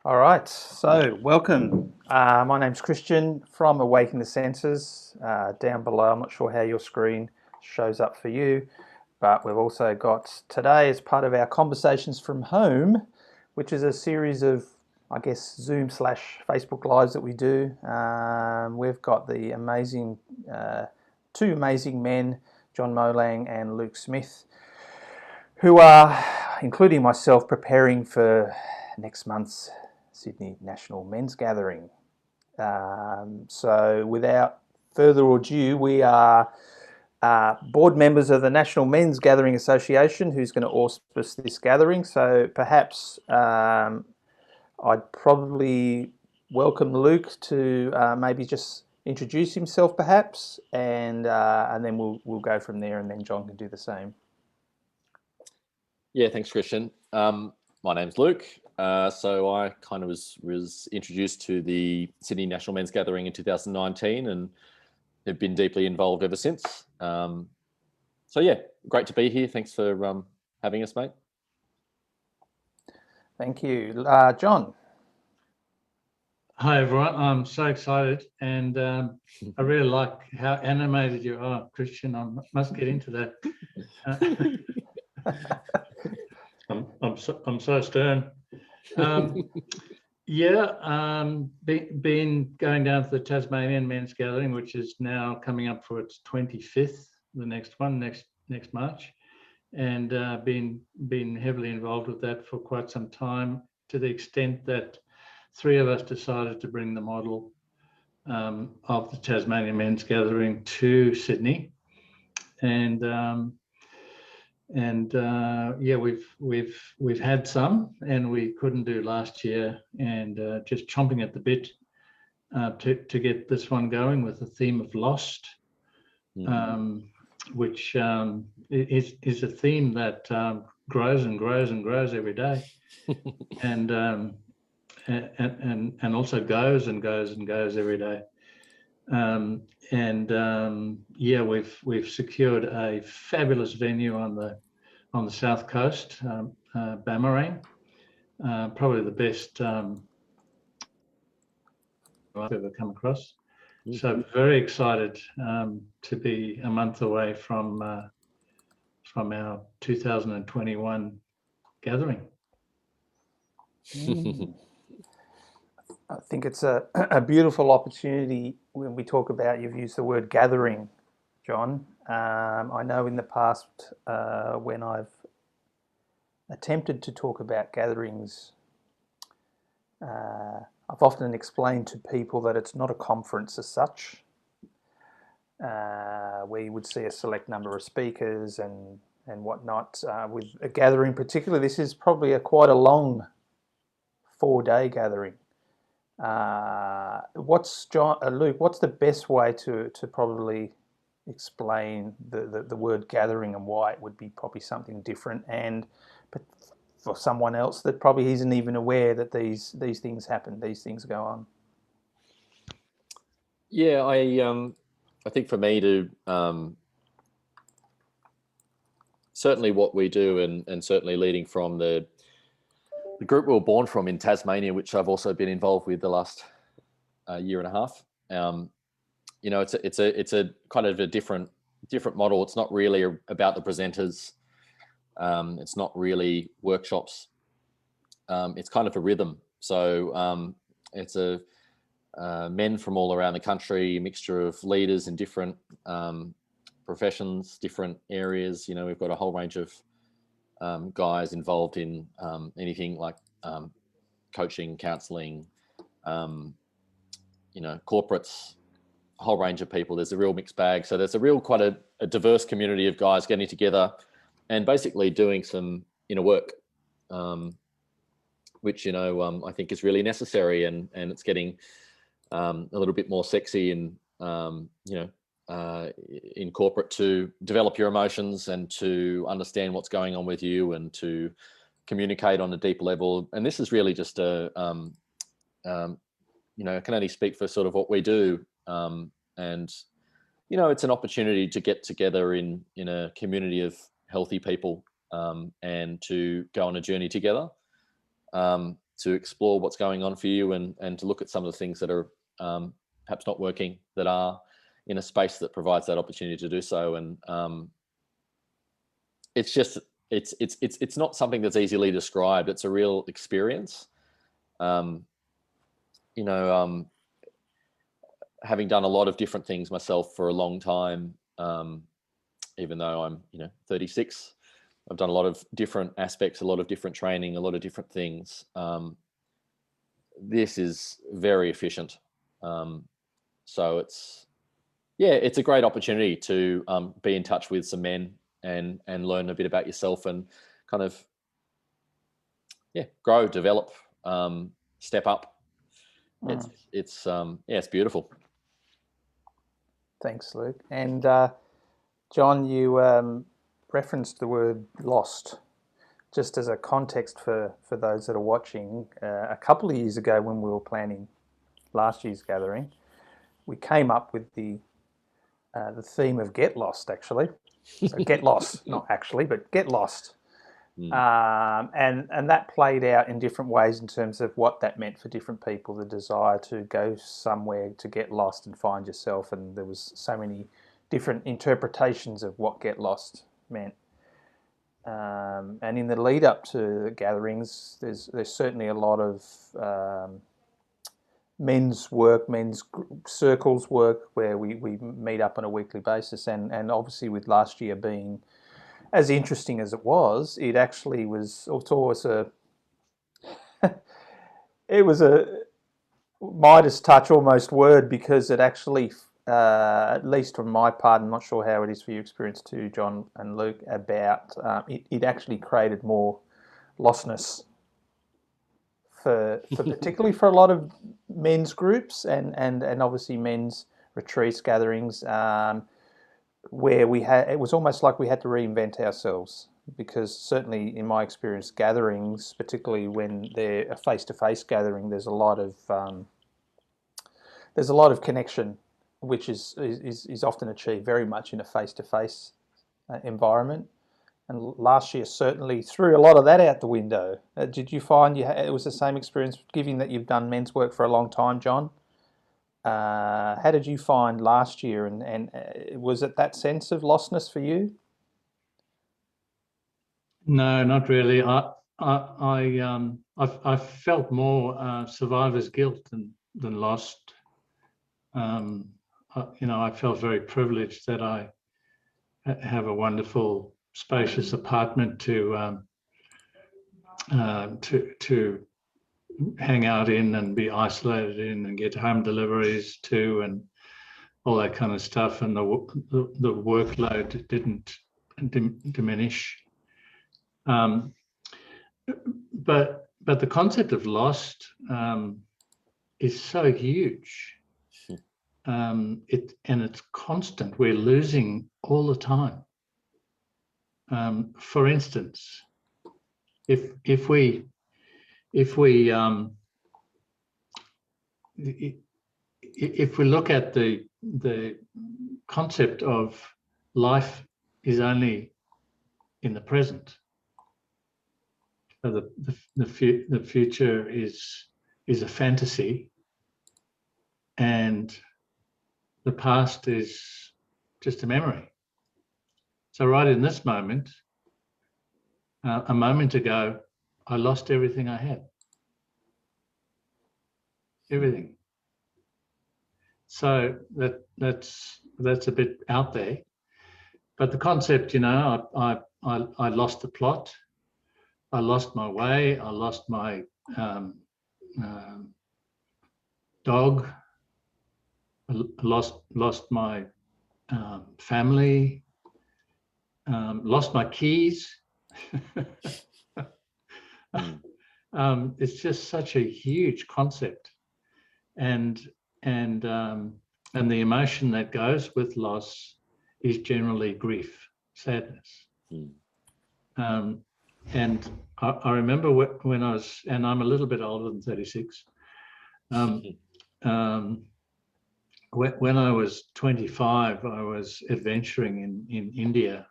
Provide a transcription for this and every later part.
All right, so welcome. My name's Christian from Awaken the Senses. Down below, I'm not sure how your screen shows up for you, but we've also got today as part of our Conversations from Home, which is a series of, I guess, Zoom/Facebook Lives that we do. We've got the amazing, two amazing men, John Moulang and Luke Smith, who are, including myself, preparing for next month's Sydney National Men's Gathering. So without further ado, we are board members of the National Men's Gathering Association, who's going to auspice this gathering. So perhaps I'd probably welcome Luke to maybe just introduce himself, perhaps, and then we'll go from there, and then John can do the same. Yeah, thanks, Christian. My name's Luke. So I kind of was introduced to the Sydney National Men's Gathering in 2019 and have been deeply involved ever since. So yeah, great to be here. Thanks for having us, mate. Thank you. John. Hi, everyone. I'm so excited, and I really like how animated you are, Christian. I must get into that. I'm so stern. Been going down to the Tasmanian Men's Gathering, which is now coming up for its 25th, the next one, next March, and been heavily involved with that for quite some time, to the extent that three of us decided to bring the model of the Tasmanian Men's Gathering to Sydney, and we've had some, and we couldn't do last year, and just chomping at the bit to get this one going with the theme of lost, which is a theme that grows and grows and grows every day, and also goes and goes and goes every day. We've secured a fabulous venue on the south coast, Bamarang, probably the best I've ever come across. So very excited to be a month away from our 2021 gathering. I think it's a beautiful opportunity when we talk about, you've used the word gathering, John. I know in the past when I've attempted to talk about gatherings, I've often explained to people that it's not a conference as such, where you would see a select number of speakers and whatnot. With a gathering particularly, this is probably quite a long 4-day gathering. Luke, what's the best way to probably explain the word gathering and why it would be probably something different, and for someone else that probably isn't even aware that these things happen, these things go on? Yeah, I think for me to certainly what we do, and certainly leading from the group we were born from in Tasmania, which I've also been involved with the last year and a half. It's a kind of a different model. It's not really about the presenters. It's not really workshops. It's kind of a rhythm. So it's a men from all around the country, a mixture of leaders in different professions, different areas. We've got a whole range of guys involved in anything like coaching, counselling, corporates, a whole range of people. There's a real mixed bag. So there's a real quite a diverse community of guys getting together and basically doing some inner work, which I think is really necessary, and it's getting a little bit more sexy and in corporate, to develop your emotions and to understand what's going on with you and to communicate on a deep level. And this is really just I can only speak for sort of what we do. And it's an opportunity to get together in a community of healthy people and to go on a journey together. to explore what's going on for you, and to look at some of the things that are perhaps not working, that are in a space that provides that opportunity to do so. And it's just, it's not something that's easily described. It's a real experience. Having done a lot of different things myself for a long time, even though I'm 36, I've done a lot of different aspects, a lot of different training, a lot of different things. This is very efficient. So it's a great opportunity to be in touch with some men and learn a bit about yourself, and kind of grow, develop, step up. It's beautiful. Thanks, Luke. And John, you referenced the word lost. Just as a context for those that are watching, a couple of years ago when we were planning last year's gathering, we came up with the theme of get lost, actually. So get lost, not actually, but get lost. And that played out in different ways in terms of what that meant for different people, the desire to go somewhere to get lost and find yourself. And there was so many different interpretations of what get lost meant. And in the lead up to the gatherings, there's certainly a lot of men's work, men's circles work, where we meet up on a weekly basis. And obviously with last year being as interesting as it was, it actually was, it's always it was a Midas touch almost word, because it actually, at least from my part, I'm not sure how it is for your experience too, John and Luke, about it actually created more lostness for particularly for a lot of men's groups and obviously men's retreats, gatherings, where it was almost like we had to reinvent ourselves, because certainly in my experience, gatherings, particularly when they're a face-to-face gathering, there's a lot of connection, which is often achieved very much in a face-to-face environment. And last year certainly threw a lot of that out the window. Did you find it was the same experience, given that you've done men's work for a long time, John? How did you find last year, and was it that sense of lostness for you? No, not really. I felt more survivor's guilt than lost. I felt very privileged that I have a wonderful, spacious apartment to hang out in and be isolated in, and get home deliveries to, and all that kind of stuff. And the workload didn't diminish. But the concept of lost is so huge. It's constant. We're losing all the time. For instance, if we look at the concept of life is only in the present, so the future is a fantasy, and the past is just a memory. So right in this moment, a moment ago, I lost everything I had. Everything. So that's a bit out there, but the concept, I lost the plot, I lost my way, I lost my dog, I lost my family, lost my keys. It's just such a huge concept, and the emotion that goes with loss is generally grief, sadness. And I remember when I was, and I'm a little bit older than 36. When I was 25, I was adventuring in India,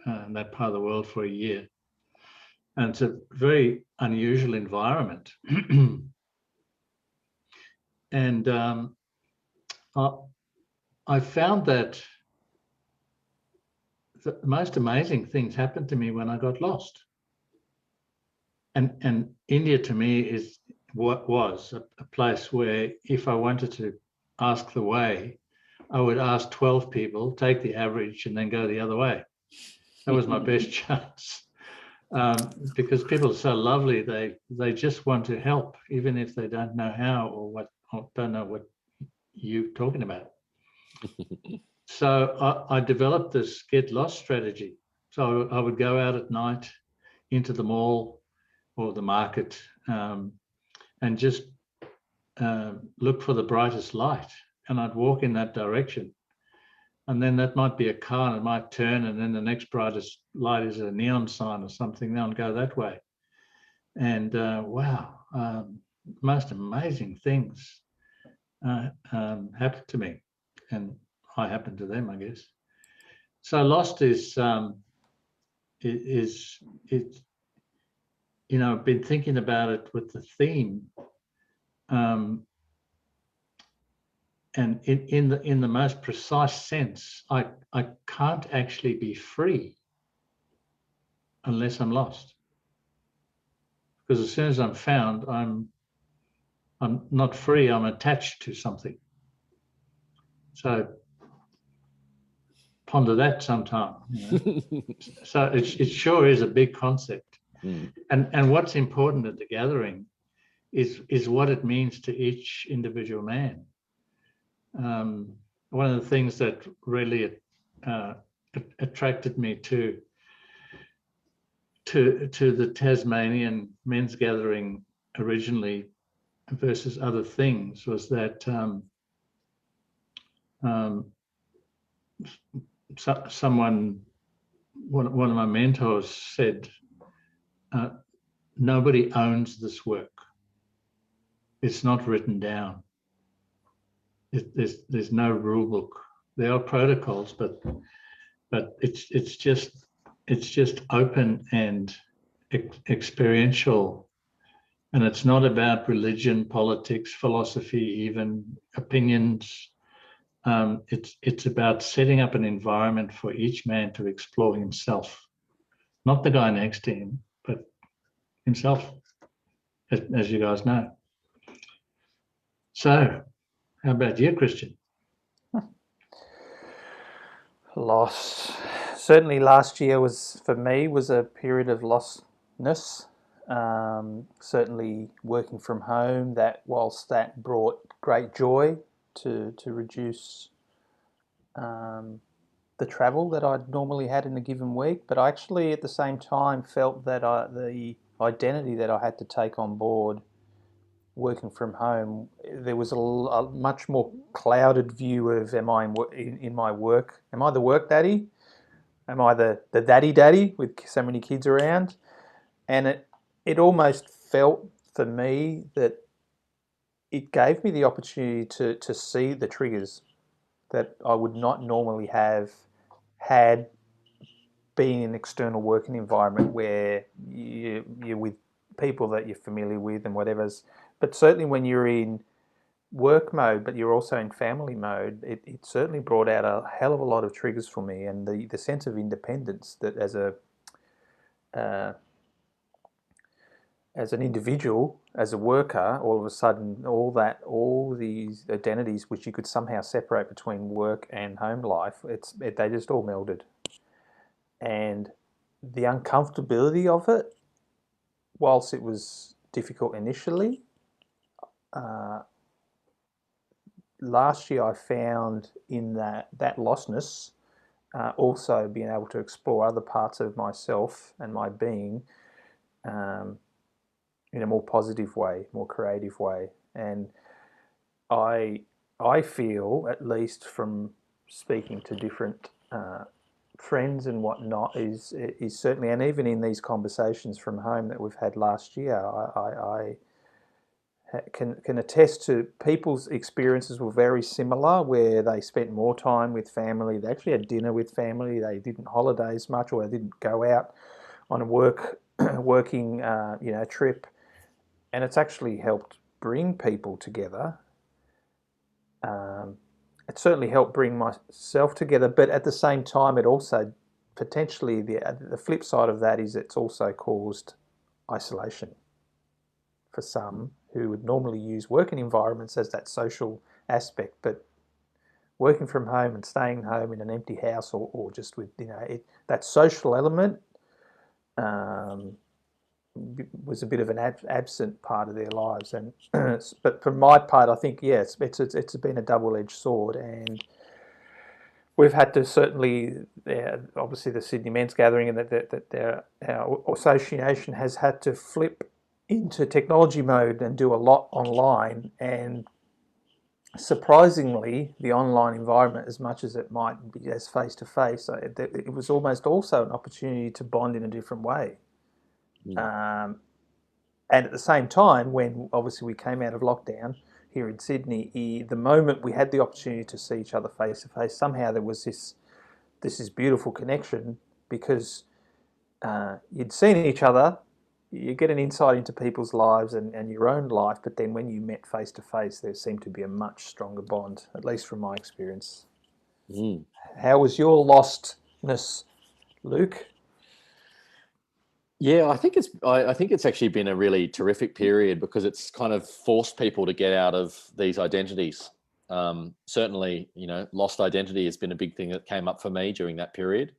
that part of the world, for a year. and it's a very unusual environment. And I found that the most amazing things happened to me when I got lost. And India to me is what was a place where if I wanted to ask the way, I would ask 12 people, take the average, and then go the other way. That was my best chance. Because people are so lovely, they just want to help, even if they don't know how or don't know what you're talking about. So I developed this get lost strategy. So I would go out at night into the mall or the market and just look for the brightest light, and I'd walk in that direction. And then that might be a car and it might turn, and then the next brightest light is a neon sign or something. Then I'd go that way. And wow, most amazing things happened to me, and I happened to them, I guess. So lost is you know, I've been thinking about it with the theme, and in the most precise sense, I can't actually be free unless I'm lost. Because as soon as I'm found, I'm not free, I'm attached to something. So ponder that sometime. You know? So it sure is a big concept. Mm. And what's important at the gathering is what it means to each individual man. One of the things that really attracted me to the Tasmanian men's gathering originally versus other things was that one of my mentors said, nobody owns this work. It's not written down. There's no rule book. There are protocols, but it's just open and experiential. And it's not about religion, politics, philosophy, even opinions. It's about setting up an environment for each man to explore himself, not the guy next to him, but himself, as you guys know. So, how about you, Christian? Loss. Certainly last year was, for me, was a period of lostness. Certainly working from home, that whilst that brought great joy to reduce the travel that I'd normally had in a given week, but I actually at the same time felt that the identity that I had to take on board working from home, there was a much more clouded view of, am I in my work? Am I the work daddy? Am I the daddy with so many kids around? And it almost felt for me that it gave me the opportunity to see the triggers that I would not normally have had being in an external working environment where you're with people that you're familiar with and whatever's. But certainly when you're in work mode, but you're also in family mode, it certainly brought out a hell of a lot of triggers for me, and the sense of independence that as an individual, as a worker, all of a sudden, all these identities which you could somehow separate between work and home life, they just all melded. And the uncomfortability of it, whilst it was difficult initially, last year I found in that lostness, also being able to explore other parts of myself and my being in a more positive way, more creative way. And I feel, at least from speaking to different friends and whatnot, is certainly, and even in these conversations from home that we've had last year, I can attest to people's experiences were very similar, where they spent more time with family, they actually had dinner with family, they didn't holidays much, or they didn't go out on a work working, trip, and it's actually helped bring people together. It certainly helped bring myself together, but at the same time, it also potentially the flip side of that is it's also caused isolation for some who would normally use working environments as that social aspect, but working from home and staying home in an empty house or just with that social element was a bit of an absent part of their lives. And but for my part, I think it's been a double-edged sword, and we've had to certainly, obviously the Sydney Men's Gathering and that our association has had to flip into technology mode and do a lot online. And surprisingly, the online environment, as much as it might be as face-to-face, it was almost also an opportunity to bond in a different way. And at the same time, when obviously we came out of lockdown here in Sydney, the moment we had the opportunity to see each other face to face, somehow there was this beautiful connection, because you'd seen each other, you get an insight into people's lives and your own life, but then when you met face to face, there seemed to be a much stronger bond, at least from my experience. How was your lostness, Luke? Yeah, I think it's actually been a really terrific period, because it's kind of forced people to get out of these identities. Certainly, lost identity has been a big thing that came up for me during that period.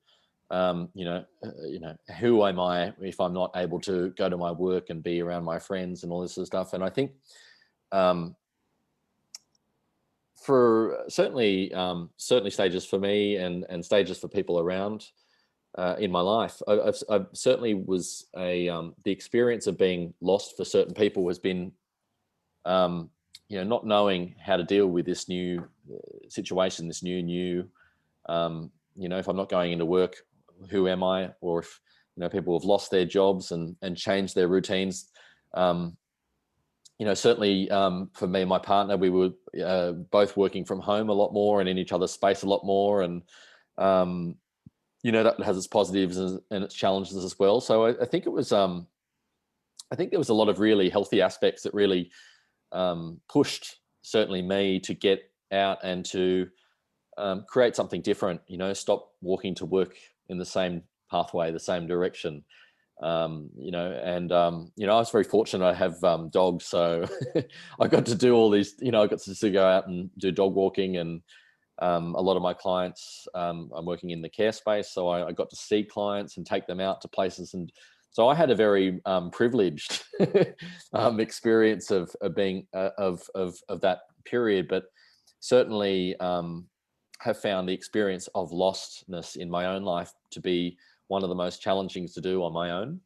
Who am I if I'm not able to go to my work and be around my friends and all this sort of stuff? And I think for certainly stages for me and stages for people around in my life, I certainly was the experience of being lost for certain people has been, not knowing how to deal with this new situation, this new, if I'm not going into work, who am I? Or if, people have lost their jobs and changed their routines. Certainly for me and my partner, we were both working from home a lot more and in each other's space a lot more. And, that has its positives and its challenges as well. So I think it was, I think there was a lot of really healthy aspects that really pushed certainly me to get out and to create something different, stop walking to work in the same pathway, the same direction. I was very fortunate. I have dogs, so I got to do all these, I got to go out and do dog walking, and a lot of my clients, I'm working in the care space, so I got to see clients and take them out to places. And so I had a very privileged experience of being of that period, but certainly have found the experience of lostness in my own life to be one of the most challenging to do on my own.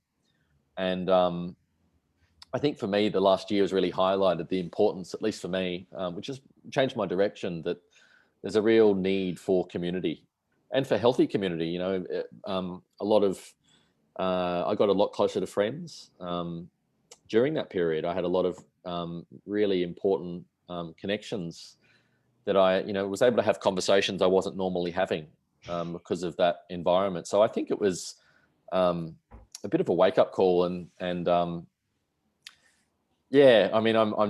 And I think for me, the last year has really highlighted the importance, at least for me, which has changed my direction, that there's a real need for community and for healthy community. I got a lot closer to friends during that period. I had a lot of really important connections that I, was able to have conversations I wasn't normally having because of that environment. So I think it was a bit of a wake-up call, and I'm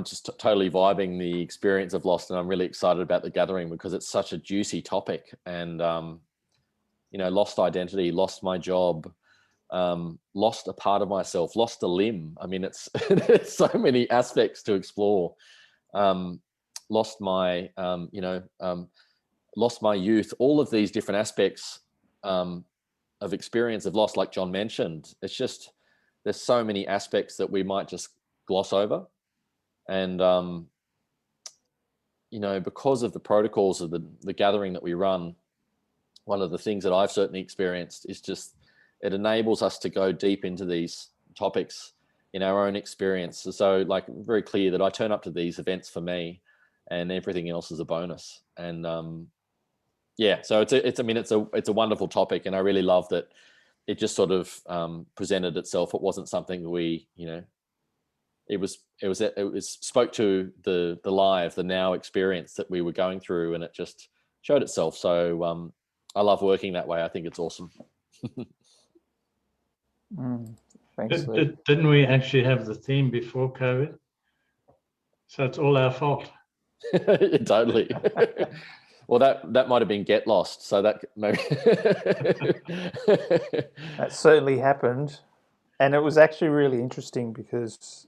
just totally vibing the experience of Lost, and I'm really excited about the gathering because it's such a juicy topic. And lost identity, lost my job, lost a part of myself, lost a limb. I mean, it's it's so many aspects to explore. Lost my lost my youth, all of these different aspects of experience of loss, like John mentioned. It's just, there's so many aspects that we might just gloss over. And because of the protocols of the gathering that we run, one of the things that I've certainly experienced is just, it enables us to go deep into these topics in our own experience. So like, very clear that I turn up to these events for me, and everything else is a bonus. And so it's a wonderful topic, and I really love that it just sort of presented itself. It wasn't something we, it was spoke to the now experience that we were going through, and it just showed itself. So I love working that way. I think it's awesome. Thanks, Lee. Didn't we actually have the theme before COVID? So it's all our fault. Totally. Well, that might have been Get Lost. So that maybe That certainly happened, and it was actually really interesting because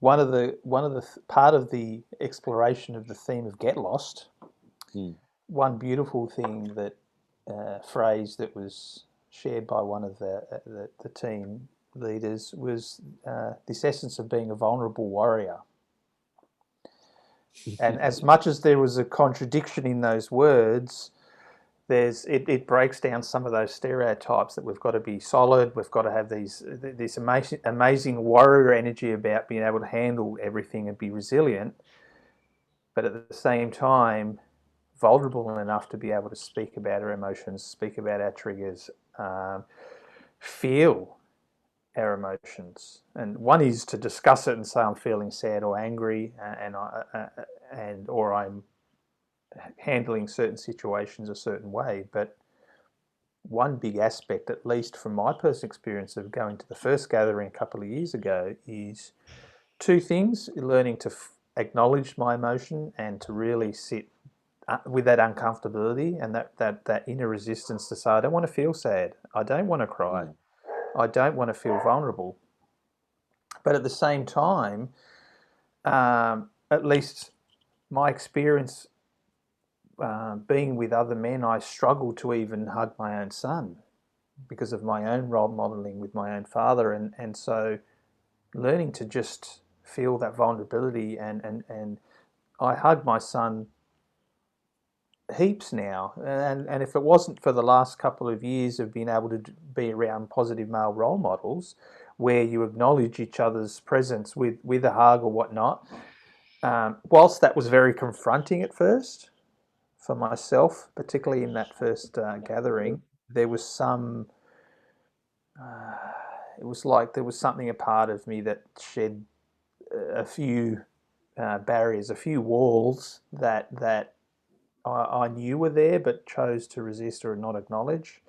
part of the exploration of the theme of Get Lost, one beautiful thing that phrase that was shared by one of the team leaders was this essence of being a vulnerable warrior. And as much as there was a contradiction in those words, it breaks down some of those stereotypes that we've got to be solid, we've got to have this amazing warrior energy about being able to handle everything and be resilient, but at the same time vulnerable enough to be able to speak about our emotions, speak about our triggers, feel our emotions. And one is to discuss it and say I'm feeling sad or angry, or I'm handling certain situations a certain way. But one big aspect, at least from my personal experience of going to the first gathering a couple of years ago, is two things: learning to acknowledge my emotion and to really sit with that uncomfortability and that inner resistance to say, I don't want to feel sad, I don't want to cry, I don't want to feel vulnerable. But at the same time, at least my experience being with other men, I struggled to even hug my own son because of my own role modeling with my own father. And so learning to just feel that vulnerability, and I hug my son heaps now, and if it wasn't for the last couple of years of being able to be around positive male role models where you acknowledge each other's presence with a hug or whatnot, whilst that was very confronting at first for myself, particularly in that first gathering, there was some it was like there was something a part of me that shed a few barriers, a few walls that I knew were there but chose to resist or not acknowledge.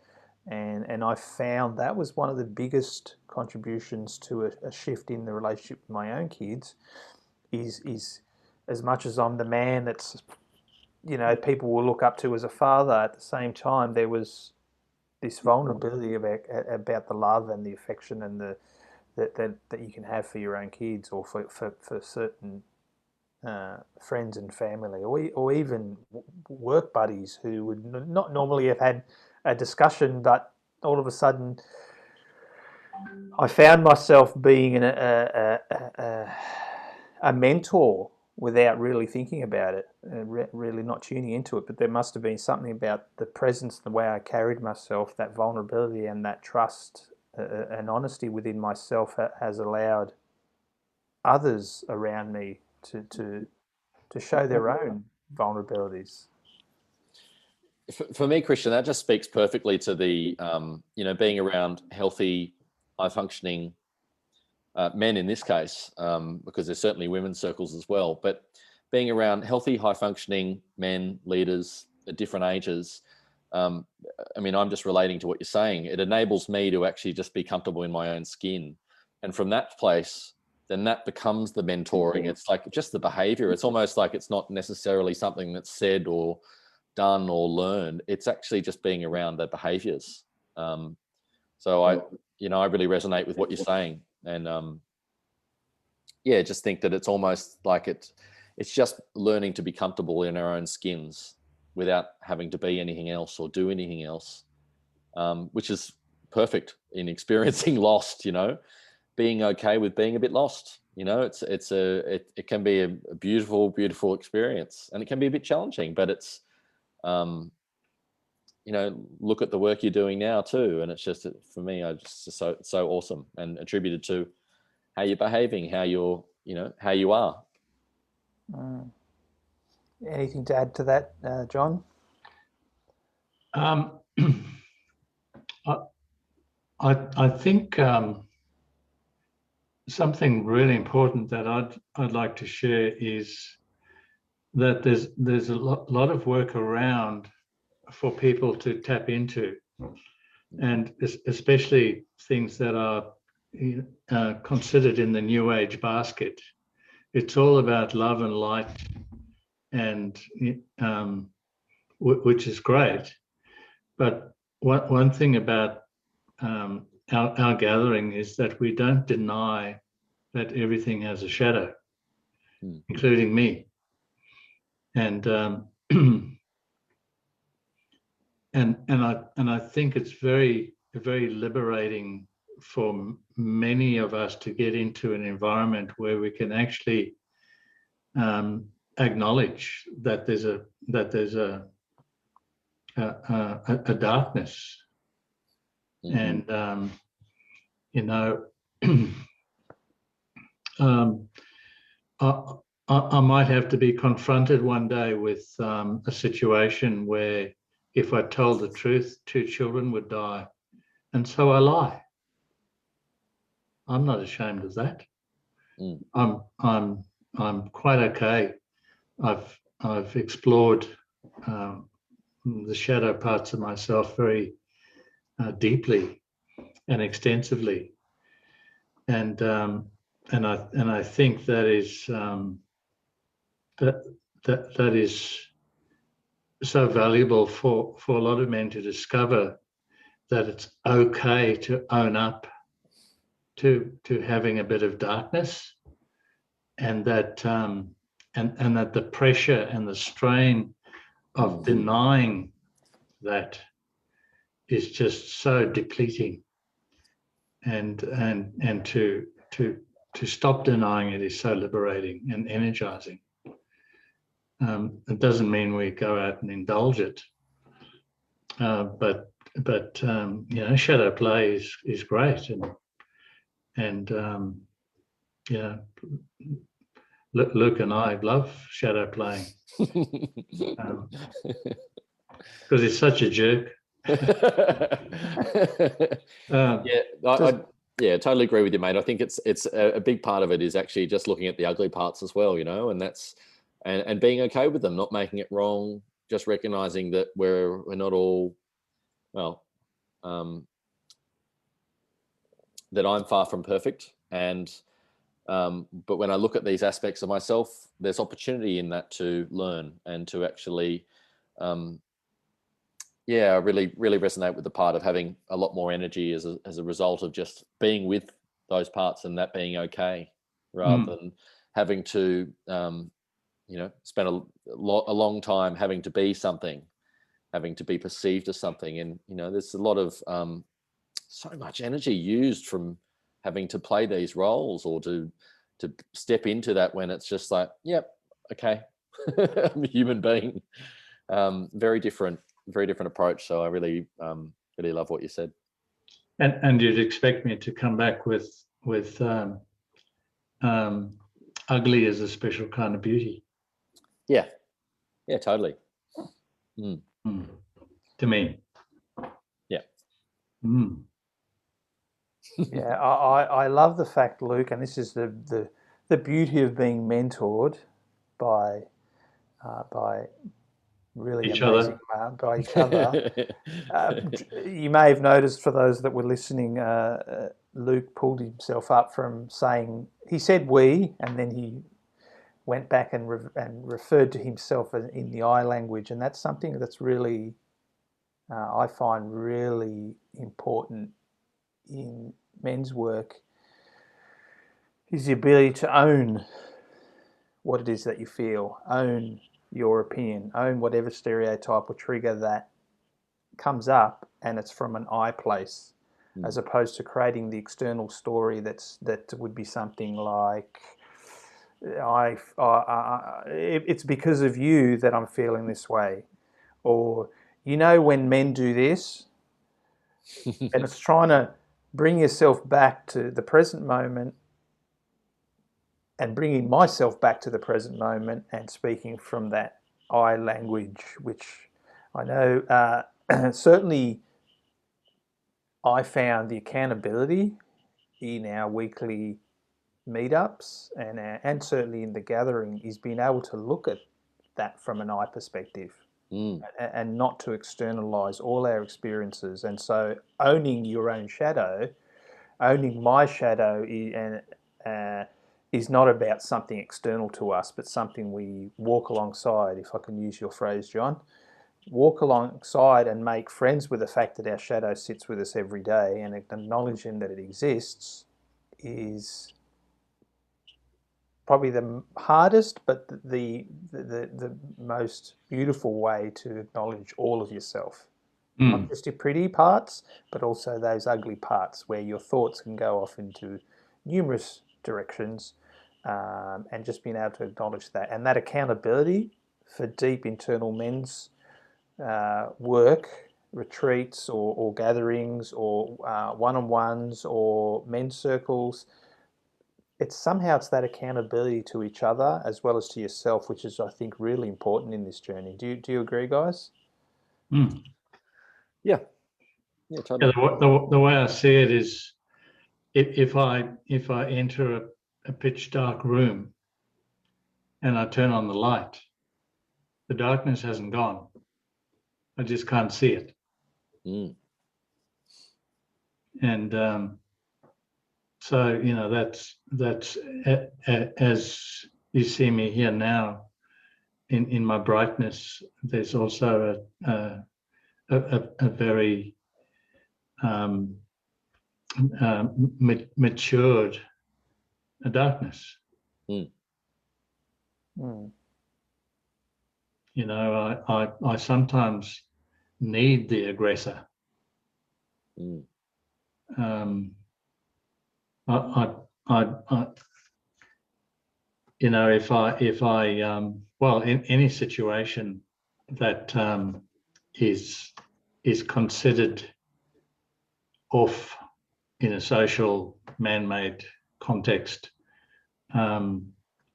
And I found that was one of the biggest contributions to a shift in the relationship with my own kids, is as much as I'm the man that's, people will look up to as a father, at the same time there was this vulnerability about the love and the affection and that you can have for your own kids, or for certain friends and family, or even work buddies who would not normally have had a discussion, but all of a sudden I found myself being a mentor without really thinking about it, really not tuning into it. But there must have been something about the presence, the way I carried myself, that vulnerability and that trust and honesty within myself has allowed others around me to show their own vulnerabilities. For me, Christian, that just speaks perfectly to the, being around healthy, high-functioning men in this case, because there's certainly women's circles as well, but being around healthy, high-functioning men, leaders at different ages, I'm just relating to what you're saying. It enables me to actually just be comfortable in my own skin. And from that place, then that becomes the mentoring. It's like just the behavior. It's almost like it's not necessarily something that's said or done or learned. It's actually just being around the behaviors. So I really resonate with what you're saying. And just think that it's almost like it's just learning to be comfortable in our own skins without having to be anything else or do anything else, which is perfect in experiencing lost, being okay with being a bit lost. It can be a beautiful, beautiful experience, and it can be a bit challenging, but it's, look at the work you're doing now too. And it's just, for me, so awesome, and attributed to how you're behaving, how you're, how you are. Anything to add to that, John? I think something really important that I'd like to share is that there's a lot of work around for people to tap into, and especially things that are considered in the New Age basket. It's all about love and light, and which is great. But one thing about our gathering is that we don't deny that everything has a shadow, including me. And and I think it's very liberating for many of us to get into an environment where we can actually acknowledge that there's a darkness, and I might have to be confronted one day with a situation where, if I told the truth, 2 children would die, and so I lie. I'm not ashamed of that. I'm quite okay. I've explored the shadow parts of myself very deeply and extensively, and I think that is that is so valuable for a lot of men to discover, that it's okay to own up to having a bit of darkness, and that and that the pressure and the strain of denying that is just so depleting, and to stop denying it is so liberating and energizing. It doesn't mean we go out and indulge it, but shadow play is great, and Luke and I love shadow playing because he's such a jerk. I totally agree with you, mate. I think it's a big part of it is actually just looking at the ugly parts as well, and that's and being okay with them, not making it wrong, just recognizing that we're not all, well, that I'm far from perfect, and but when I look at these aspects of myself, there's opportunity in that to learn and to actually I really resonate with the part of having a lot more energy as a result of just being with those parts, and that being okay, rather than having to spend a long time having to be something, having to be perceived as something. And there's a lot of so much energy used from having to play these roles, or to step into that, when it's just like, yep, okay, I'm a human being. Very different approach. So I really love what you said. And you'd expect me to come back with ugly as a special kind of beauty. Yeah, totally. To me. Yeah. Yeah, I love the fact, Luke, and this is the beauty of being mentored by really each amazing by each other. You may have noticed, for those that were listening, Luke pulled himself up from saying, he said we, and then he went back and referred to himself in the I language, and that's something that's really I find really important in men's work, is the ability to own what it is that you feel, own your opinion, own whatever stereotype or trigger that comes up, and it's from an I place, as opposed to creating the external story that would be something like, it's because of you that I'm feeling this way, or when men do this, and it's trying to bring yourself back to the present moment, and bringing myself back to the present moment, and speaking from that I language, which I know certainly I found the accountability in our weekly meetups and certainly in the gathering is being able to look at that from an I perspective, and not to externalize all our experiences. And so owning your own shadow owning my shadow is not about something external to us, but something we walk alongside, if I can use your phrase, John. Walk alongside and make friends with the fact that our shadow sits with us every day, and acknowledging that it exists is probably the hardest, but the most beautiful way to acknowledge all of yourself. Not just your pretty parts, but also those ugly parts where your thoughts can go off into numerous directions, and just being able to acknowledge that. And that accountability for deep internal men's work, retreats or gatherings or one-on-ones or men's circles, it's that accountability to each other as well as to yourself, which is, I think, really important in this journey. Do you agree, guys? Yeah, totally. The way I see it is, if I enter a pitch dark room and I turn on the light, the darkness hasn't gone. I just can't see it. And so, that's as you see me here now in my brightness, there's also a very matured darkness. I sometimes need the aggressor. If I well, in any situation that is considered off in a social man-made context,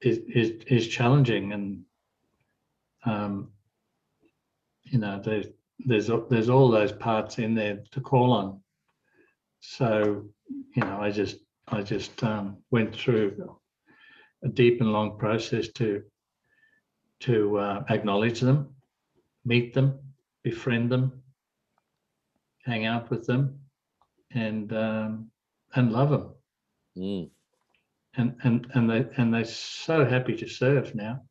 is challenging, and there's all those parts in there to call on. So I just went through a deep and long process to acknowledge them, meet them, befriend them, hang out with them, and love them. And they're so happy to serve now.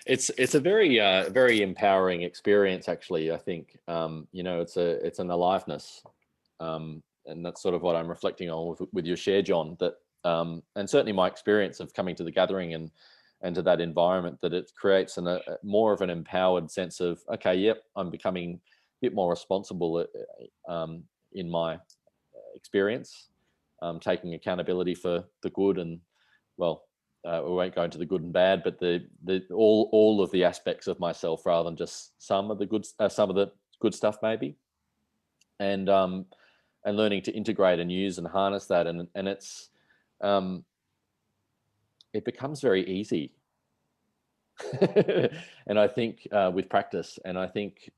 It's a very empowering experience, actually. I think it's an aliveness, and that's sort of what I'm reflecting on with your share, John. That and certainly my experience of coming to the gathering and to that environment, that it creates a more of an empowered sense of, okay, yep, I'm becoming a bit more responsible in my experience, taking accountability for the good and, well, we won't go into the good and bad, but the all of the aspects of myself rather than just some of the good stuff maybe, and learning to integrate and use and harness that, and it's it becomes very easy. And I think with practice, and I think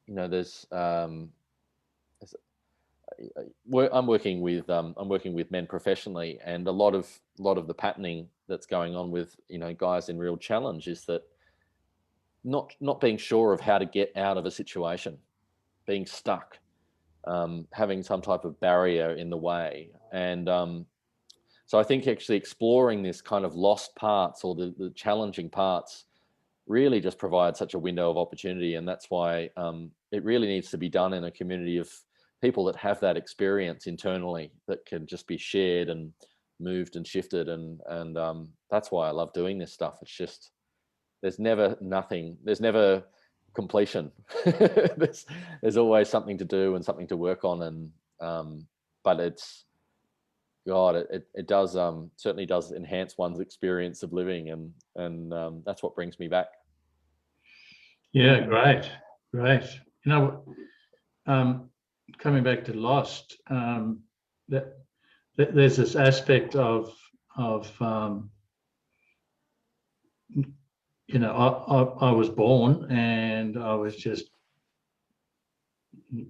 there's I'm working with men professionally, and a lot of the patterning that's going on with guys in real challenge is that not being sure of how to get out of a situation, being stuck, having some type of barrier in the way, and so I think actually exploring this kind of lost parts or the challenging parts really just provides such a window of opportunity, and that's why it really needs to be done in a community of people that have that experience internally that can just be shared and moved and shifted, and that's why I love doing this stuff. It's just there's never completion. there's always something to do and something to work on, and but it's it does certainly does enhance one's experience of living, and that's what brings me back. Yeah, great. Coming back to Lost, that there's this aspect of I was born and I was just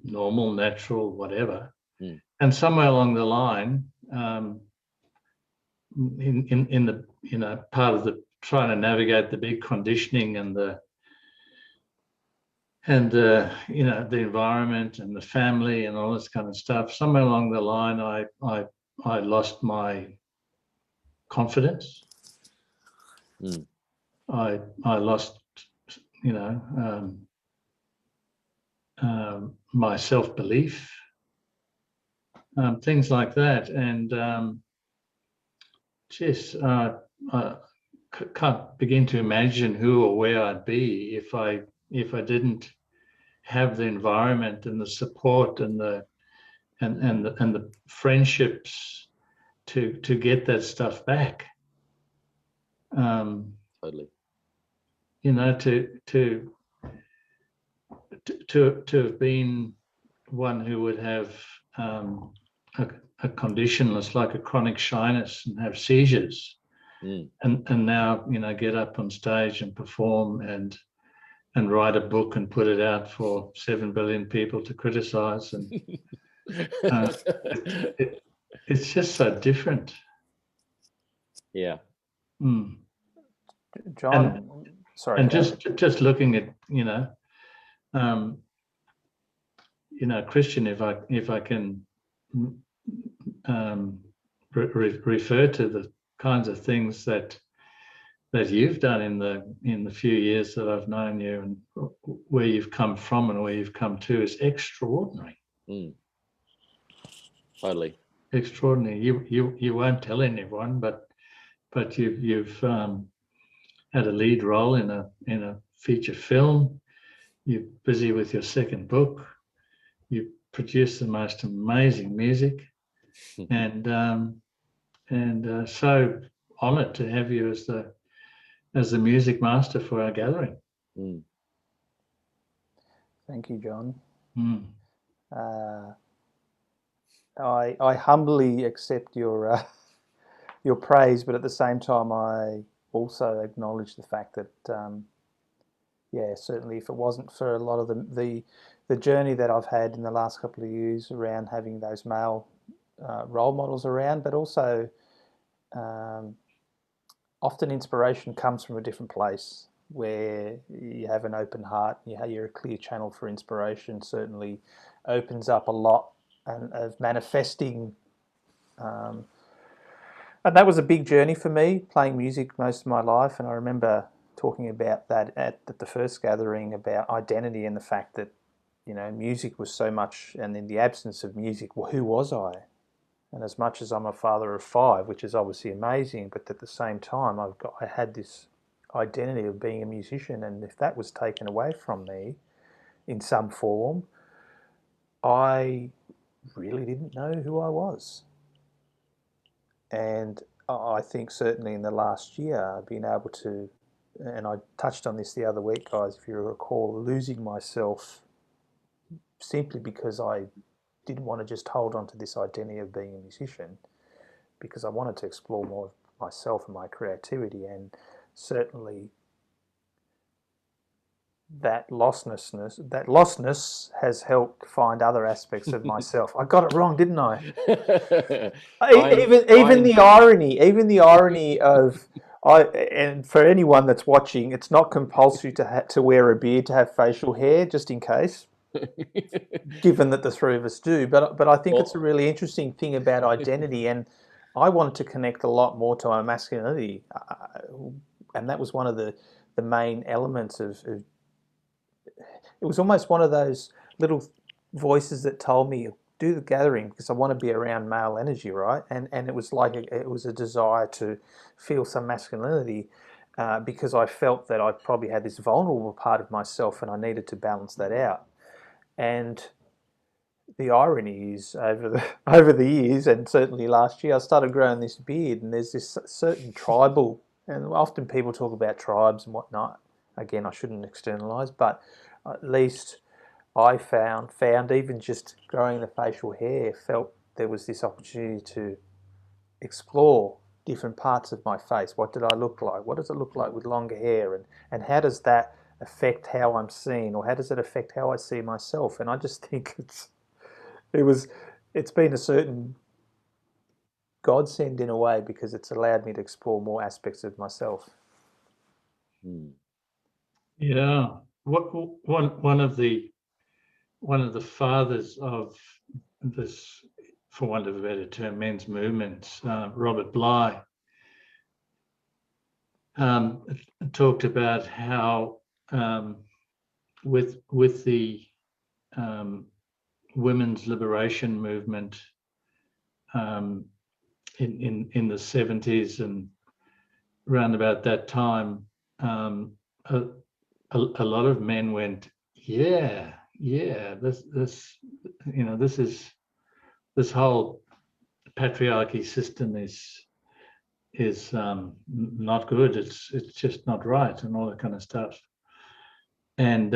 normal, natural, whatever, and somewhere along the line, in the part of the trying to navigate the big conditioning and the you know, the environment and the family and all this kind of stuff. Somewhere along the line, I lost my confidence. I lost, you know, my self-belief, things like that, and just I can't begin to imagine who or where I'd be if I didn't have the environment and the support and the friendships to get that stuff back. Totally. You know, to have been one who would have a condition that's like a chronic shyness and have seizures, and now, you know, get up on stage and perform and write a book and put it out for 7 billion people to criticize, and it's just so different. John, sorry. And just looking at, you know, Christian, if I can refer to the kinds of things that you've done in the few years that I've known you, and where you've come from and where you've come to, is extraordinary. Totally. Extraordinary. You won't tell anyone, but you've had a lead role in a feature film. You're busy with your second book. You produce the most amazing music, and so honoured to have you as the music master for our gathering. Thank you, John. I humbly accept your praise, but at the same time, I also acknowledge the fact that, certainly, if it wasn't for a lot of the journey that I've had in the last couple of years around having those male role models around, but also often inspiration comes from a different place, where you have an open heart, you're a clear channel for inspiration. Certainly opens up a lot of manifesting. And that was a big journey for me, playing music most of my life. And I remember talking about that at the first gathering, about identity and the fact that, you know, music was so much, and in the absence of music, well, who was I? And as much as I'm a father of 5, which is obviously amazing, but at the same time, I had this identity of being a musician, and if that was taken away from me in some form, I really didn't know who I was. And I think certainly in the last year, I've been able to, and I touched on this the other week, guys, if you recall, losing myself simply because I didn't want to just hold on to this identity of being a musician, because I wanted to explore more of myself and my creativity. And certainly that lostness has helped find other aspects of myself. I got it wrong, didn't I? Even the irony of, and for anyone that's watching, it's not compulsory to wear a beard to have facial hair, just in case, given that the 3 of us do. But I think it's a really interesting thing about identity, and I wanted to connect a lot more to my masculinity, and that was one of the main elements of it was almost one of those little voices that told me, do the gathering because I want to be around male energy, right? And it was like it was a desire to feel some masculinity, because I felt that I probably had this vulnerable part of myself and I needed to balance that out. And the irony is, over the years, and certainly last year, I started growing this beard, and there's this certain tribal, and often people talk about tribes and whatnot. Again, I shouldn't externalize, but at least I found even just growing the facial hair, felt there was this opportunity to explore different parts of my face. What did I look like? What does it look like with longer hair? And how does that affect how I'm seen, or how does it affect how I see myself? And I just think it's been a certain godsend in a way, because it's allowed me to explore more aspects of myself. Yeah. one of the fathers of this, for want of a better term, men's movements, Robert Bly, talked about how with the women's liberation movement in the 70s and around about that time, a lot of men went, this whole patriarchy system is not good. It's just not right, and all that kind of stuff. And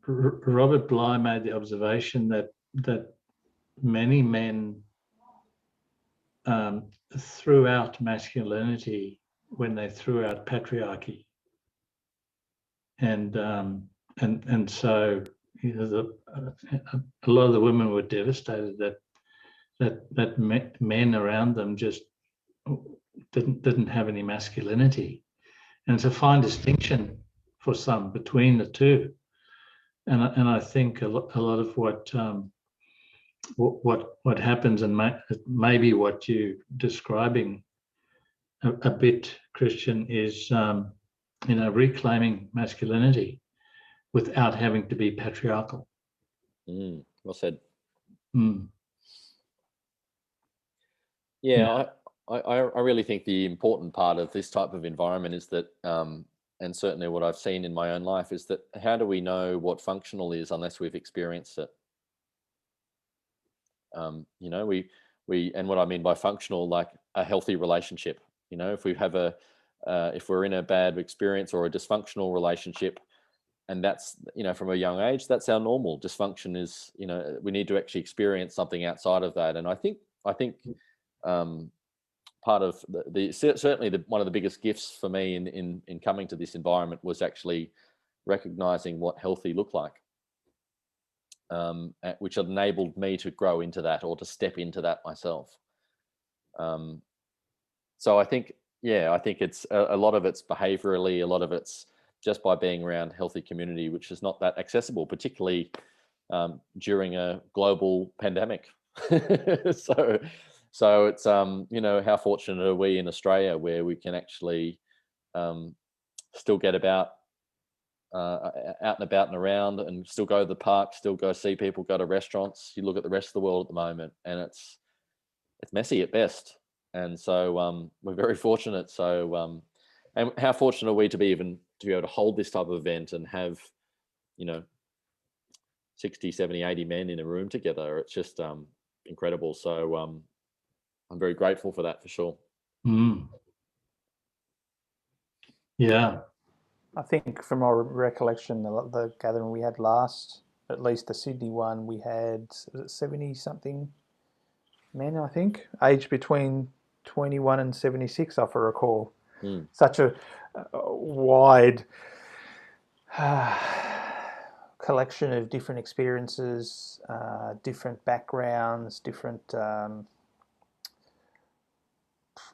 Robert Bly made the observation that many men threw out masculinity when they threw out patriarchy, and so a lot of the women were devastated that men around them just didn't have any masculinity, and it's a fine distinction for some between the two, and I think a lot of what happens, and maybe what you're describing a bit, Christian, is reclaiming masculinity without having to be patriarchal. Well said. Yeah. I really think the important part of this type of environment is that, and certainly what I've seen in my own life, is that how do we know what functional is unless we've experienced it? We and what I mean by functional, like a healthy relationship. If we have if we're in a bad experience or a dysfunctional relationship, and that's, from a young age, that's our normal. Dysfunction is, we need to actually experience something outside of that. And I think part of certainly one of the biggest gifts for me in coming to this environment was actually recognizing what healthy looked like, which enabled me to grow into that, or to step into that myself. So I think it's a lot of it's behaviorally, a lot of it's just by being around healthy community, which is not that accessible, particularly during a global pandemic. So it's, how fortunate are we in Australia, where we can actually still get out and about and around, and still go to the park, still go see people, go to restaurants. You look at the rest of the world at the moment, and it's messy at best. And so we're very fortunate. So and how fortunate are we to be able to hold this type of event and have 60, 70, 80 men in a room together. It's just incredible. So I'm very grateful for that, for sure. Yeah. I think from our recollection, the gathering we had last, at least the Sydney one, we had 70-something men, I think, aged between 21 and 76, if I recall. Such a wide collection of different experiences, different backgrounds, different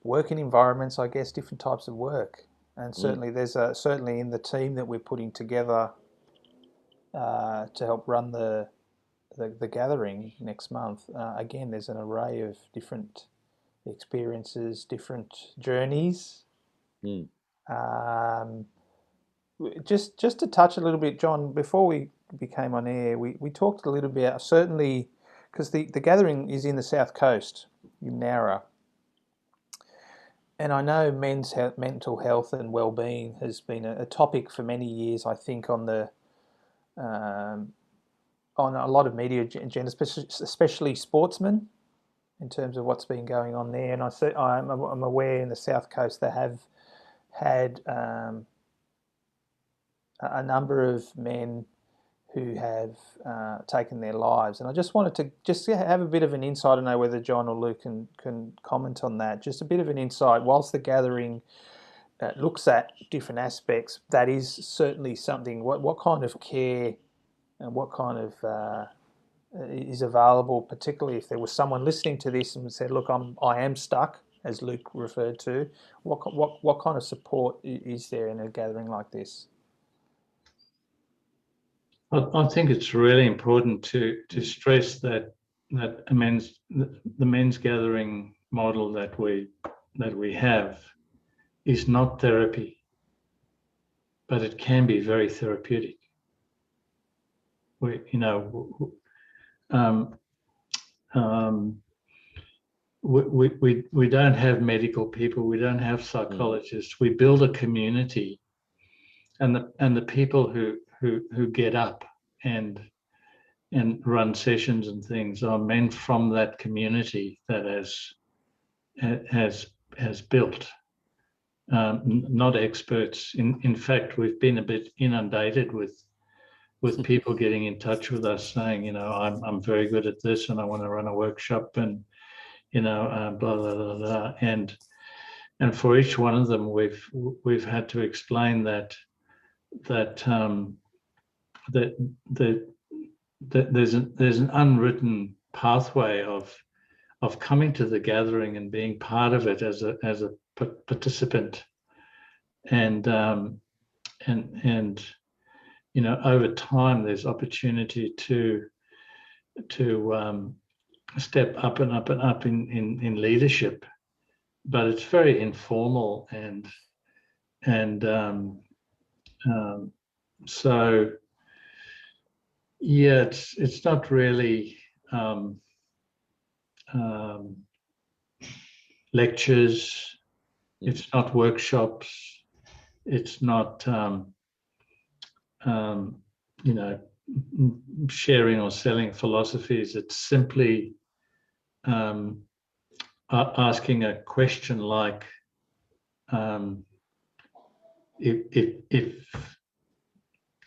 working environments, I guess, different types of work. And certainly there's certainly in the team that we're putting together to help run the gathering next month, again, there's an array of different experiences, different journeys. Just to touch a little bit, John, before we became on air, we talked a little bit, certainly, because the gathering is in the South Coast, in Nowra. And I know mental health and well-being has been a topic for many years, I think, on a lot of media agenda, especially sportsmen, in terms of what's been going on there. And I'm aware in the South Coast they have had a number of men who have taken their lives. And I just wanted to just have a bit of an insight. I don't know whether John or Luke can comment on that. Just a bit of an insight. Whilst the gathering looks at different aspects, that is certainly something. What kind of care and what kind of is available, particularly if there was someone listening to this and said, "Look, I am stuck," as Luke referred to. What kind of support is there in a gathering like this? I think it's really important to stress that the men's gathering model that we have is not therapy, but it can be very therapeutic. We don't have medical people, we don't have psychologists. We build a community, and the people who get up and run sessions and things are men from that community that has built, not experts. In fact, we've been a bit inundated with people getting in touch with us saying, I'm very good at this and I want to run a workshop, and blah blah blah blah. And for each one of them, we've had to explain that there's an unwritten pathway of coming to the gathering and being part of it as a participant, and over time there's opportunity to step up and up and up in leadership, but it's very informal and so yeah, it's not really lectures, it's not workshops, it's not sharing or selling philosophies. It's simply asking a question like, if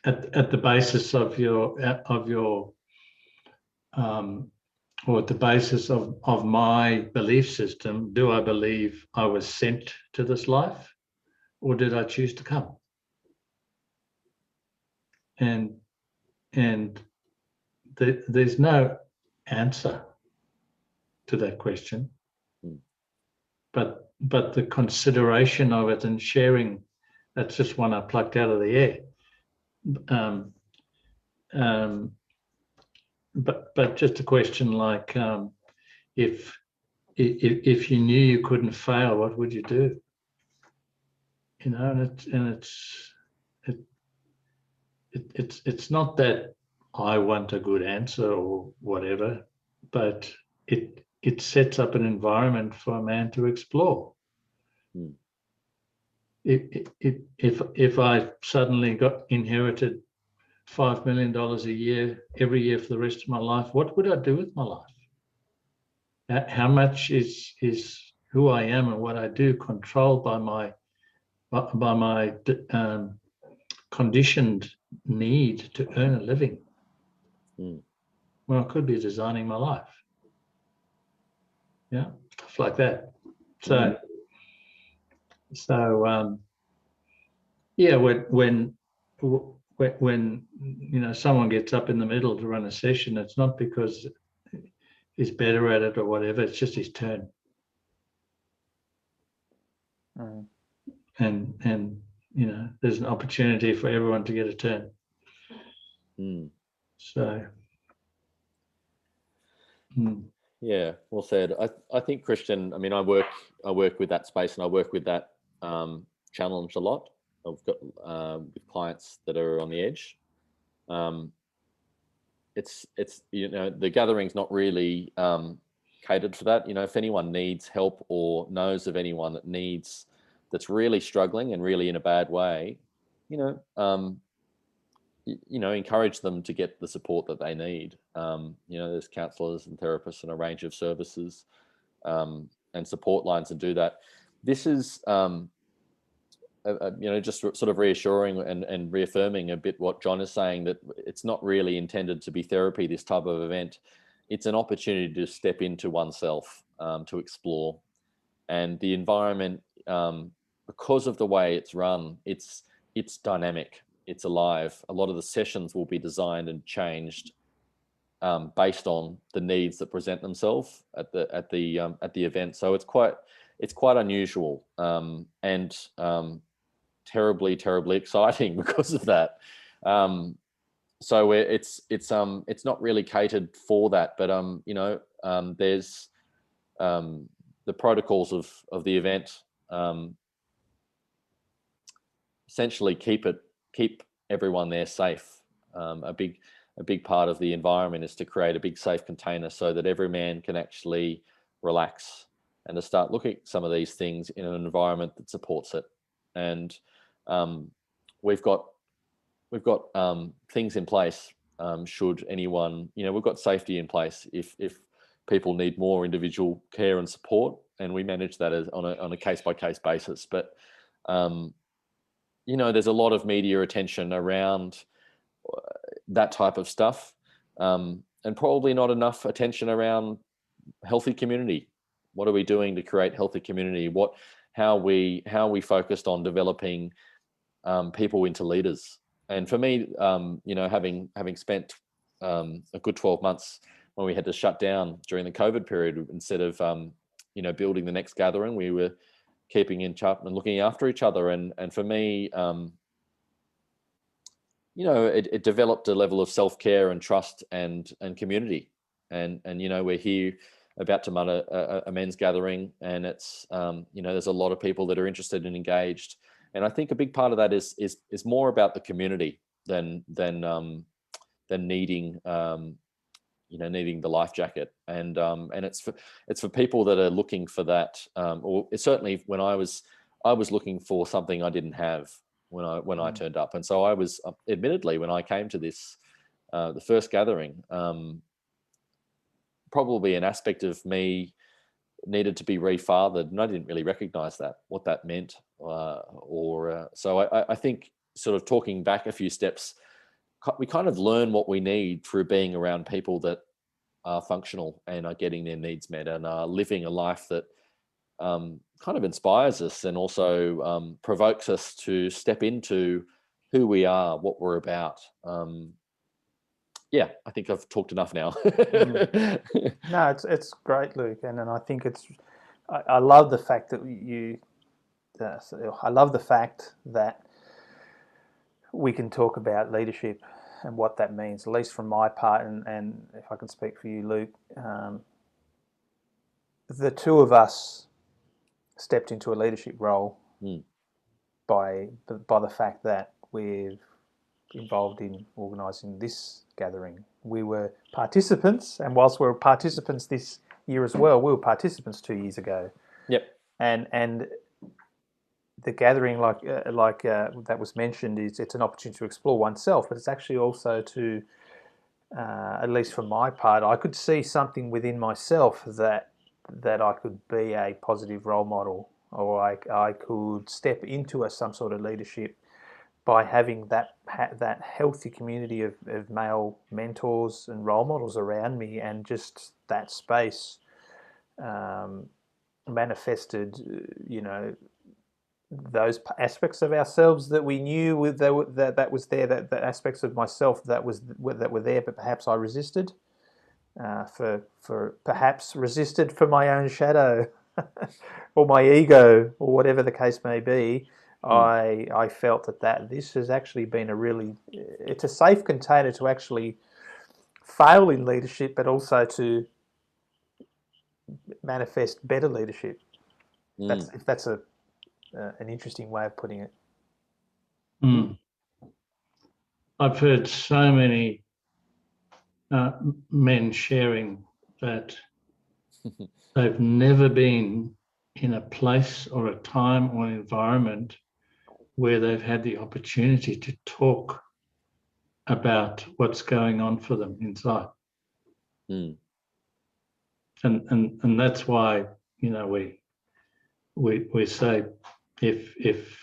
at the basis of your or at the basis of my belief system, do I believe I was sent to this life, or did I choose to come? And there's no answer to that question, but the consideration of it and sharing, that's just one I plucked out of the air. But just a question like, if you knew you couldn't fail, what would you do? And it's not that I want a good answer or whatever, but it sets up an environment for a man to explore. If I suddenly inherited $5 million a year, every year for the rest of my life, what would I do with my life? How much is who I am and what I do controlled by my conditioned need to earn a living? Well, I could be designing my life. Yeah, stuff like that. So yeah, when someone gets up in the middle to run a session, it's not because he's better at it or whatever, it's just his turn. And there's an opportunity for everyone to get a turn. So yeah, well said. I think, Christian, I mean, I work with that space, and I work with that challenge a lot. I've got with clients that are on the edge. It's the gathering's not really catered for that. If anyone needs help or knows of anyone that's really struggling and really in a bad way, encourage them to get the support that they need. There's counsellors and therapists and a range of services and support lines to do that. This is just sort of reassuring and reaffirming a bit what John is saying, that it's not really intended to be therapy, this type of event. It's an opportunity to step into oneself, to explore. And the environment, because of the way it's run, it's dynamic, it's alive. A lot of the sessions will be designed and changed based on the needs that present themselves at the event. So it's quite unusual and terribly exciting because of that. so it's not really catered for that, but there's the protocols of the event essentially keep everyone there safe. A big part of the environment is to create a big safe container so that every man can actually relax and to start looking at some of these things in an environment that supports it. And we've got things in place. Should anyone, we've got safety in place if people need more individual care and support, and we manage that on a case-by-case basis. But there's a lot of media attention around that type of stuff, and probably not enough attention around healthy community. What are we doing to create healthy community? How we focused on developing people into leaders. And for me, having spent a good 12 months when we had to shut down during the COVID period, instead of building the next gathering, we were keeping in touch and looking after each other. And for me, it developed a level of self-care and trust and community. And we're here about to run a men's gathering, and it's there's a lot of people that are interested and engaged. And I think a big part of that is more about the community than needing needing the life jacket. And it's for people that are looking for that. Or certainly when I was looking for something I didn't have when I turned up. And so I was, admittedly, when I came to this the first gathering, probably an aspect of me needed to be refathered, and I didn't really recognize what that meant. So I think, sort of talking back a few steps, we kind of learn what we need through being around people that are functional and are getting their needs met and are living a life that kind of inspires us and also provokes us to step into who we are, what we're about. Yeah, I think I've talked enough now. No, it's great, Luke, and I think I love the fact that I love the fact that we can talk about leadership and what that means, at least from my part, and if I can speak for you, Luke, the two of us stepped into a leadership role by the fact that we're involved in organising this gathering. We were participants, and whilst we were participants this year as well, we were participants 2 years ago. Yep. And the gathering, like that was mentioned, it's an opportunity to explore oneself, but it's actually also to, at least from my part, I could see something within myself that I could be a positive role model, or I could step into some sort of leadership by having that healthy community of male mentors and role models around me, and just that space manifested, those aspects of ourselves that we knew that was there, that aspects of myself that were there, but perhaps I resisted, perhaps resisted for my own shadow or my ego, or whatever the case may be. I felt that this has actually been it's a safe container to actually fail in leadership, but also to manifest better leadership. If that's an interesting way of putting it. I've heard so many men sharing that they've never been in a place or a time or an environment where they've had the opportunity to talk about what's going on for them inside. And that's why, we say, if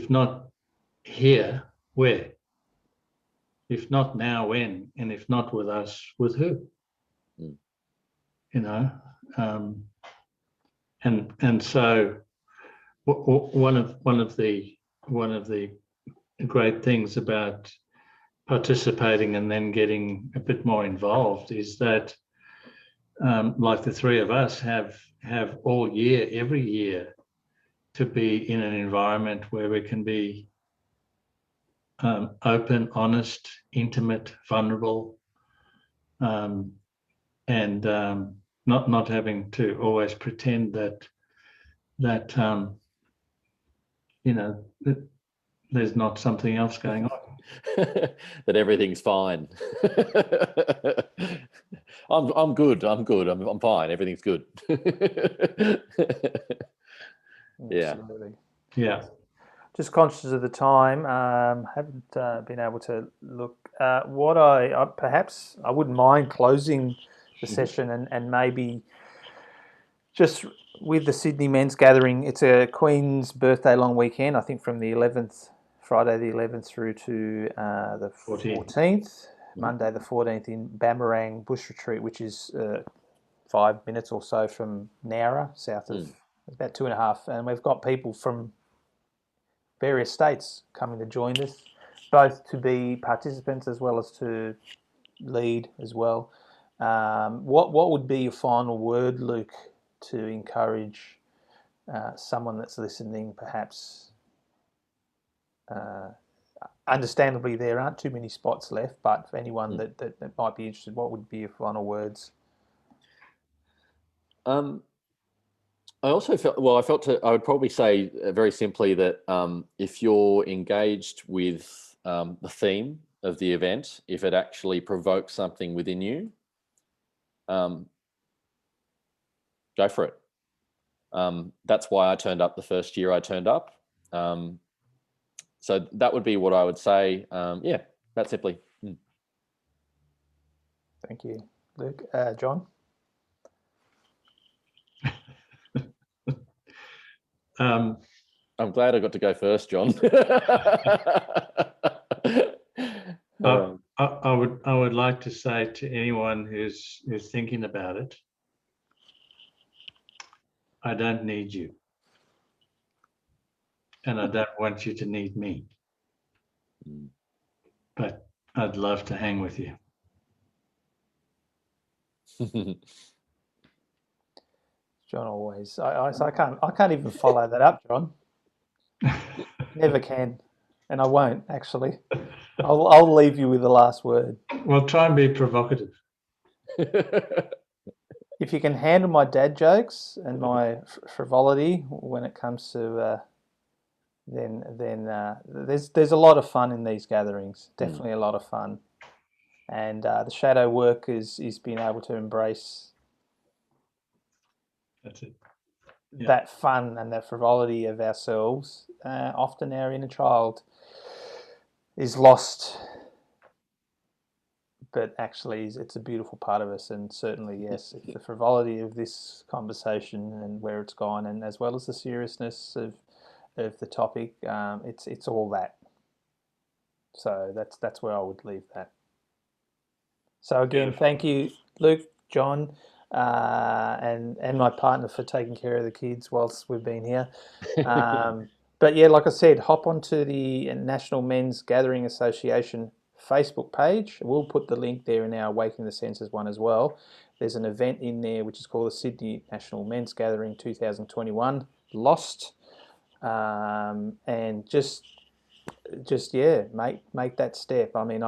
not here, where? If not now, when? And if not with us, with who? And so one of the great things about participating and then getting a bit more involved is that, like the three of us have all year, every year, to be in an environment where we can be open, honest, intimate, vulnerable, and not having to always pretend that there's not something else going on. That everything's fine. I'm good. I'm fine. Everything's good. Yeah. Absolutely. Yeah. Just conscious of the time, haven't been able to look. What I perhaps I wouldn't mind closing the session and maybe just with the Sydney Men's Gathering. It's a Queen's birthday long weekend. I think from the 11th, Friday the 11th through to the 14th, Monday the 14th in Bamarang Bush Retreat, which is 5 minutes or so from Nowra, south of about 2.5. And we've got people from various states coming to join us, both to be participants as well as to lead as well. What would be your final word, Luke, to encourage someone that's listening, perhaps? Understandably, there aren't too many spots left, but for anyone that might be interested, what would be your final words? I also felt, I would probably say very simply that if you're engaged with the theme of the event, if it actually provokes something within you, go for it. That's why I turned up the first year I turned up. So that would be what I would say. Yeah, that simply. Thank you, Luke. John? I'm glad I got to go first, John. I would like to say to anyone who's thinking about it, I don't need you, and I don't want you to need me, but I'd love to hang with you. John always. I can't even follow that up, John. Never can, and I won't actually. I'll leave you with the last word. Well, try and be provocative. If you can handle my dad jokes and my frivolity when it comes to, then there's a lot of fun in these gatherings. Definitely a lot of fun, and the shadow work is being able to embrace. That's it. That fun and that frivolity of ourselves. Often our inner child is lost, but actually it's a beautiful part of us. And certainly, yes, the frivolity of this conversation and where it's gone, and as well as the seriousness of the topic, it's all that. So that's where I would leave that. So again, thank you, Luke, John, and my partner for taking care of the kids whilst we've been here. But yeah, like I said, hop onto the National Men's Gathering Association Facebook page. We'll put the link there in our Awakening the Senses one as well. There's an event in there which is called the Sydney National Men's Gathering 2021 Lost, and just make that step. I mean,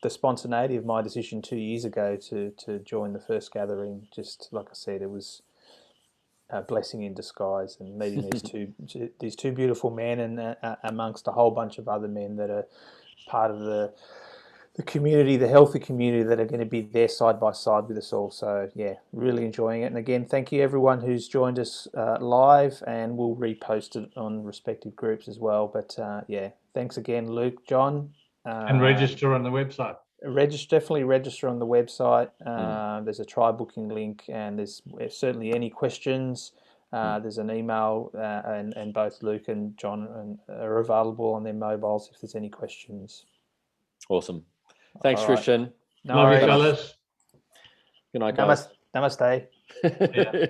the spontaneity of my decision 2 years ago to join the first gathering, just like I said, it was a blessing in disguise, and meeting these two beautiful men, and amongst a whole bunch of other men that are part of the community, the healthy community, that are going to be there side by side with us all. So yeah, really enjoying it. And again, thank you everyone who's joined us live, and we'll repost it on respective groups as well. But yeah, thanks again, Luke, John. And register on the website. Definitely register on the website. There's a try booking link, and there's certainly any questions. There's an email, and both Luke and John are available on their mobiles if there's any questions. Awesome. Thanks, Christian. Love you, fellas. Good night, guys. Namaste. Yeah.